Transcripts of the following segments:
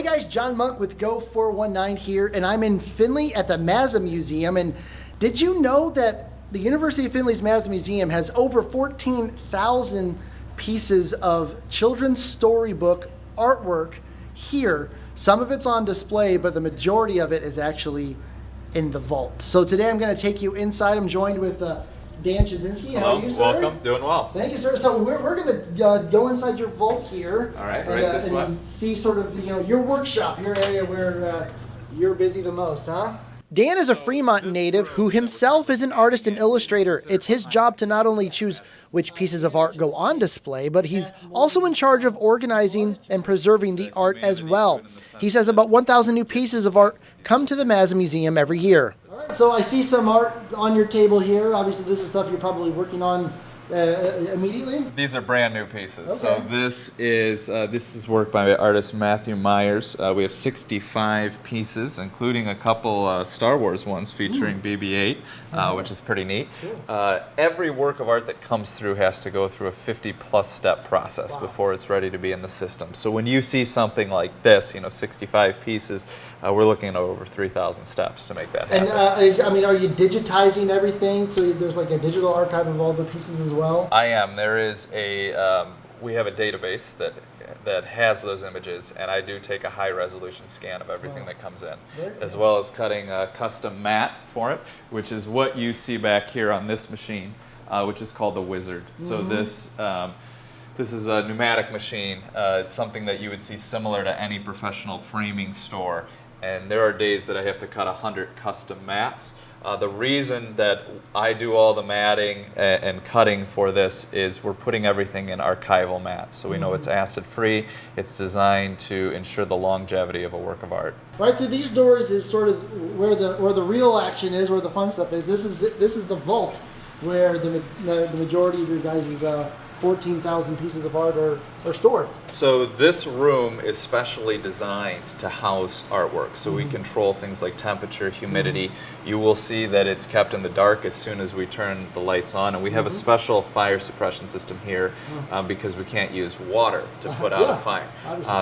Hey guys, John Monk with Go419 here, and I'm in Findlay at the Mazza Museum. And did you know that the University of Findlay's Mazza Museum has over 14,000 pieces of children's storybook artwork here? Some of it's on display, but the majority of it is actually in the vault. So today I'm going to take you inside. I'm joined with Dan Chizinski. How are you, sir? Welcome. Doing well. Thank you, sir. So we're going to go inside your vault here. All right, and see sort of your workshop, your area where you're busy the most, huh? Dan is a Fremont native who himself is an artist and illustrator. It's his job to not only choose which pieces of art go on display, but he's also in charge of organizing and preserving the art as well. He says about 1,000 new pieces of art come to the Mazza Museum every year. All right, so I see some art on your table here. Obviously, this is stuff you're probably working on immediately? These are brand new pieces. Okay. So this is work by artist Matthew Myers. We have 65 pieces, including a couple Star Wars ones featuring BB-8, which is pretty neat. Cool. Every work of art that comes through has to go through a 50+ step process before it's ready to be in the system. So when you see something like this, 65 pieces, we're looking at over 3,000 steps to make that happen. And I mean, are you digitizing everything? So there's like a digital archive of all the pieces as well? I am. There is we have a database that has those images, and I do take a high resolution scan of everything that comes in, as well as cutting a custom mat for it, which is what you see back here on this machine, which is called the Wizard. So this is a pneumatic machine. It's something that you would see similar to any professional framing store, and there are days that I have to cut 100 custom mats. The reason that I do all the matting and cutting for this is we're putting everything in archival mats. So we know it's acid free. It's designed to ensure the longevity of a work of art. Right through these doors is sort of where the real action is, where the fun stuff is. This is the vault where the majority of your guys' 14,000 pieces of art are stored. So this room is specially designed to house artwork. So we control things like temperature, humidity. You will see that it's kept in the dark as soon as we turn the lights on. And we have a special fire suppression system here because we can't use water to put out a fire.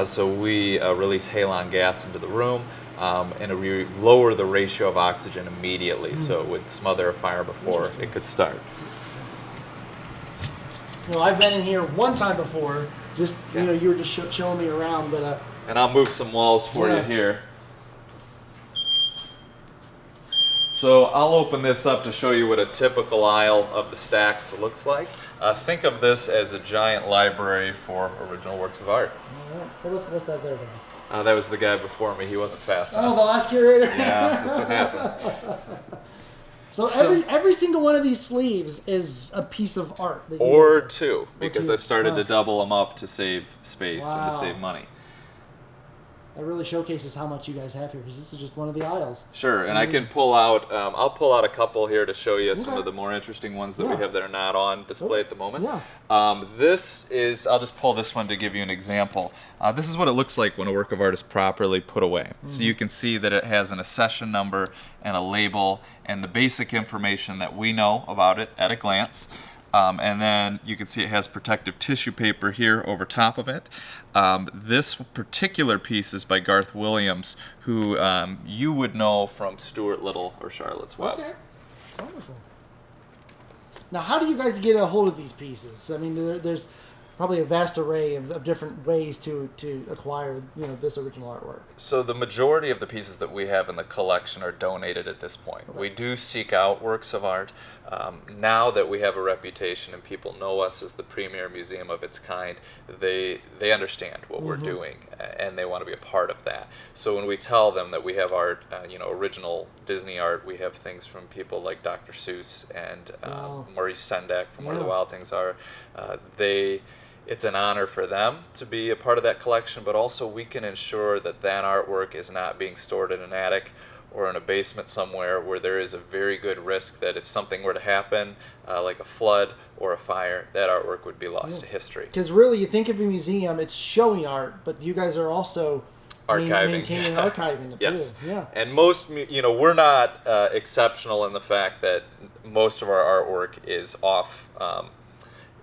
So we release halon gas into the room. And we lower the ratio of oxygen immediately, so it would smother a fire before it could start. I've been in here one time before. Just you were just showing me around, but and I'll move some walls for you here. So I'll open this up to show you what a typical aisle of the stacks looks like. Think of this as a giant library for original works of art. What's that there? That was the guy before me. He wasn't fast enough. Oh, the last curator? Yeah, that's what happens. So every single one of these sleeves is a piece of art. Or two, because I've started to double them up to save space and to save money. That really showcases how much you guys have here, because this is just one of the aisles. Sure, and I can pull out, I'll pull out a couple here to show you some of the more interesting ones that we have that are not on display at the moment. This is, I'll just pull this one to give you an example. This is what it looks like when a work of art is properly put away. So you can see that it has an accession number and a label and the basic information that we know about it at a glance. And then you can see it has protective tissue paper here over top of it. This particular piece is by Garth Williams, who you would know from Stuart Little or Charlotte's Web. Okay, wonderful. Now, how do you guys get a hold of these pieces? I mean, there's probably a vast array of different ways to acquire this original artwork. So the majority of the pieces that we have in the collection are donated at this point. We do seek out works of art. Now that we have a reputation and people know us as the premier museum of its kind, they understand what we're doing and they want to be a part of that. So when we tell them that we have art, original Disney art, we have things from people like Dr. Seuss and Maurice Sendak from Where the Wild Things Are. It's an honor for them to be a part of that collection, but also we can ensure that that artwork is not being stored in an attic or in a basement somewhere where there is a very good risk that if something were to happen, like a flood or a fire, that artwork would be lost to history. Because really, you think of a museum, it's showing art, but you guys are also maintaining and archiving it yes. too. Yeah. And most, we're not exceptional in the fact that most of our artwork is off,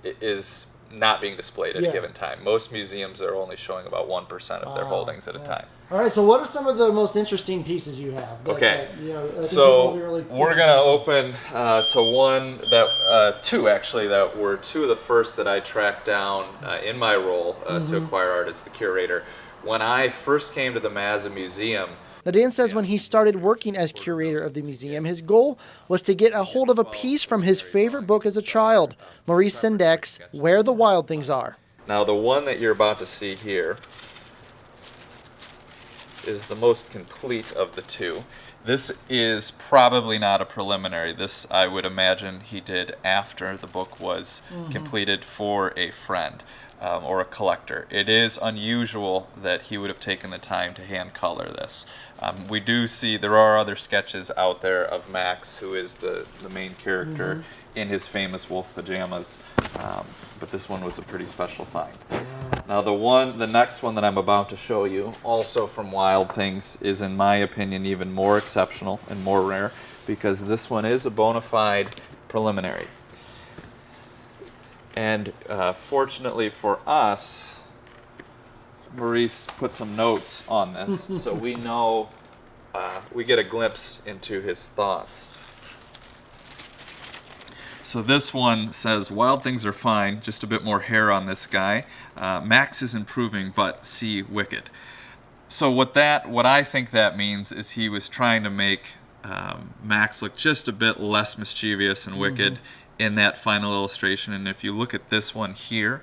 is not being displayed at Yeah. a given time. Most museums are only showing about 1% of their holdings at a time. All right, so what are some of the most interesting pieces you have? Okay, I think so people will be really we're going to open to one that, two actually, that were two of the first that I tracked down in my role to acquire art as the curator. When I first came to the Mazza Museum, Now, Dan says when he started working as curator of the museum, his goal was to get a hold of a piece from his favorite book as a child, Maurice Sendak, Where the Wild Things Are. now the one that you're about to see here is the most complete of the two. This is probably not a preliminary. This, I would imagine, he did after the book was completed for a friend or a collector. It is unusual that he would have taken the time to hand color this. We do see there are other sketches out there of Max, who is the main character in his famous wolf pajamas, but this one was a pretty special find. Now the next one that I'm about to show you, also from Wild Things, is in my opinion even more exceptional and more rare, because this one is a bona fide preliminary. And fortunately for us, Maurice put some notes on this, so we know, we get a glimpse into his thoughts. So this one says, wild things are fine, just a bit more hair on this guy. Max is improving, but see wicked. So what I think that means is he was trying to make Max look just a bit less mischievous and wicked in that final illustration. And if you look at this one here,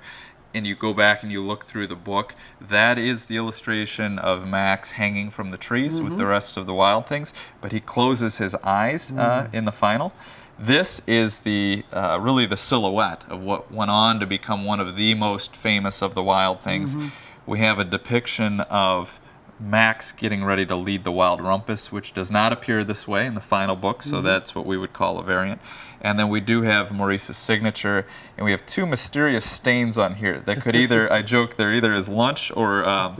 and you go back and you look through the book, that is the illustration of Max hanging from the trees with the rest of the wild things, but he closes his eyes in the final. This is the really the silhouette of what went on to become one of the most famous of the wild things. We have a depiction of Max getting ready to lead the wild rumpus, which does not appear this way in the final book, so that's what we would call a variant. And then we do have Maurice's signature, and we have two mysterious stains on here that could either, I joke, they're either his lunch or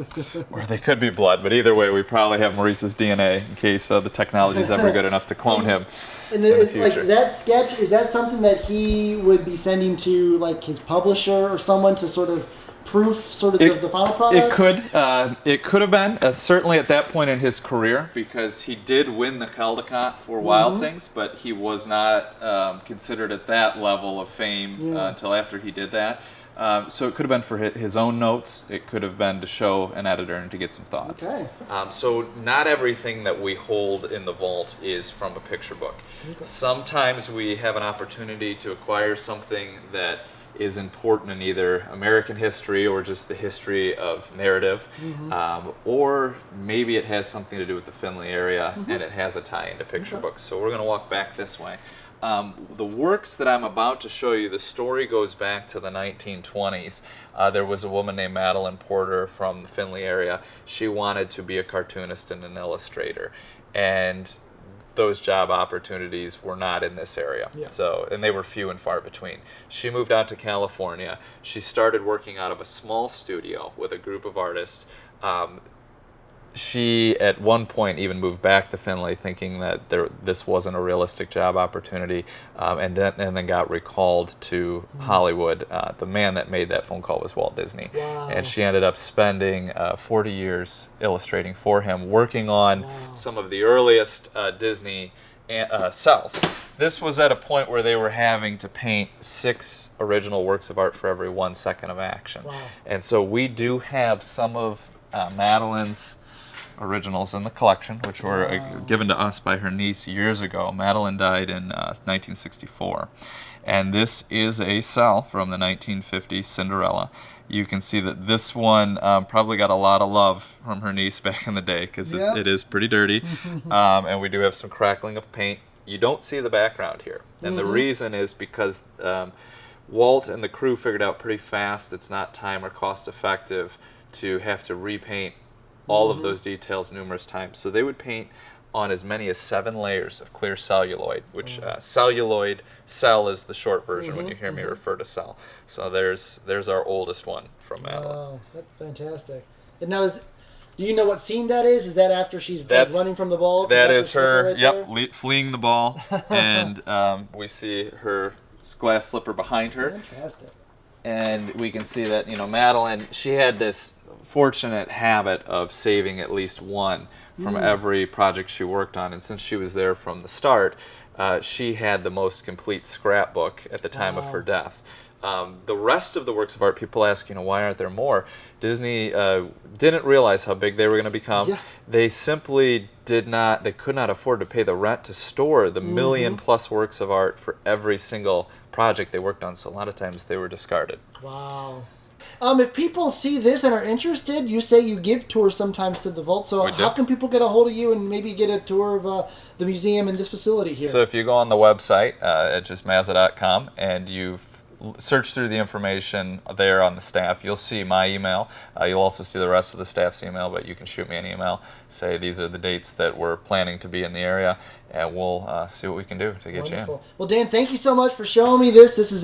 they could be blood, but either way, we probably have Maurice's DNA in case the technology is ever good enough to clone him And in the future. like that sketch, is that something that he would be sending to like his publisher or someone to sort of proof sort of the final product? It could have been, certainly at that point in his career, because he did win the Caldecott for Wild Things, but he was not considered at that level of fame until after he did that. So it could have been for his own notes. It could have been to show an editor and to get some thoughts. Okay. So not everything that we hold in the vault is from a picture book. Okay. Sometimes we have an opportunity to acquire something that is important in either American history or just the history of narrative, or maybe it has something to do with the Findlay area and it has a tie into picture books. So we're going to walk back this way. The works that I'm about to show you, the story goes back to the 1920s. There was a woman named Madeline Porter from the Findlay area. She wanted to be a cartoonist and an illustrator, and those job opportunities were not in this area. So, and they were few and far between. She moved out to California. She started working out of a small studio with a group of artists. She, at one point, even moved back to Findlay thinking that this wasn't a realistic job opportunity, and then got recalled to Hollywood. The man that made that phone call was Walt Disney. Wow. And she ended up spending 40 years illustrating for him, working on some of the earliest Disney cells. This was at a point where they were having to paint 6 original works of art for every 1 second of action. Wow. And so we do have some of Madeline's originals in the collection, which were given to us by her niece years ago. Madeline died in 1964. And this is a cell from the 1950 Cinderella. You can see that this one probably got a lot of love from her niece back in the day, because it is pretty dirty. And we do have some crackling of paint. You don't see the background here. And the reason is because Walt and the crew figured out pretty fast it's not time or cost effective to have to repaint all of those details numerous times. So they would paint on as many as 7 layers of clear celluloid, which celluloid, cell is the short version when you hear me refer to cell. So there's our oldest one from Madeline. Oh, that's fantastic. And now, do you know what scene that is? Is that after she's like, running from the ball? That is her, right fleeing the ball. And we see her glass slipper behind her. Fantastic. And we can see that, Madeline, she had this fortunate habit of saving at least one from every project she worked on. And since she was there from the start, she had the most complete scrapbook at the time of her death. The rest of the works of art, people ask, why aren't there more? Disney didn't realize how big they were going to become. Yeah. They simply could not afford to pay the rent to store the million-plus works of art for every single project they worked on, so a lot of times they were discarded. Wow. If people see this and are interested, you say you give tours sometimes to the vault, so how can people get a hold of you and maybe get a tour of the museum and this facility here? So if you go on the website at just Mazza.com and you search through the information there on the staff, you'll see my email. You'll also see the rest of the staff's email, but you can shoot me an email, say these are the dates that we're planning to be in the area, and we'll see what we can do to get you in. Well, Dan, thank you so much for showing me this. This is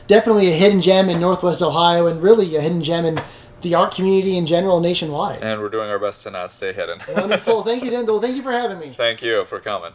definitely a hidden gem in Northwest Ohio, and really a hidden gem in the art community in general nationwide. And we're doing our best to not stay hidden. Wonderful. Thank you, Dan. Well, thank you for having me. Thank you for coming.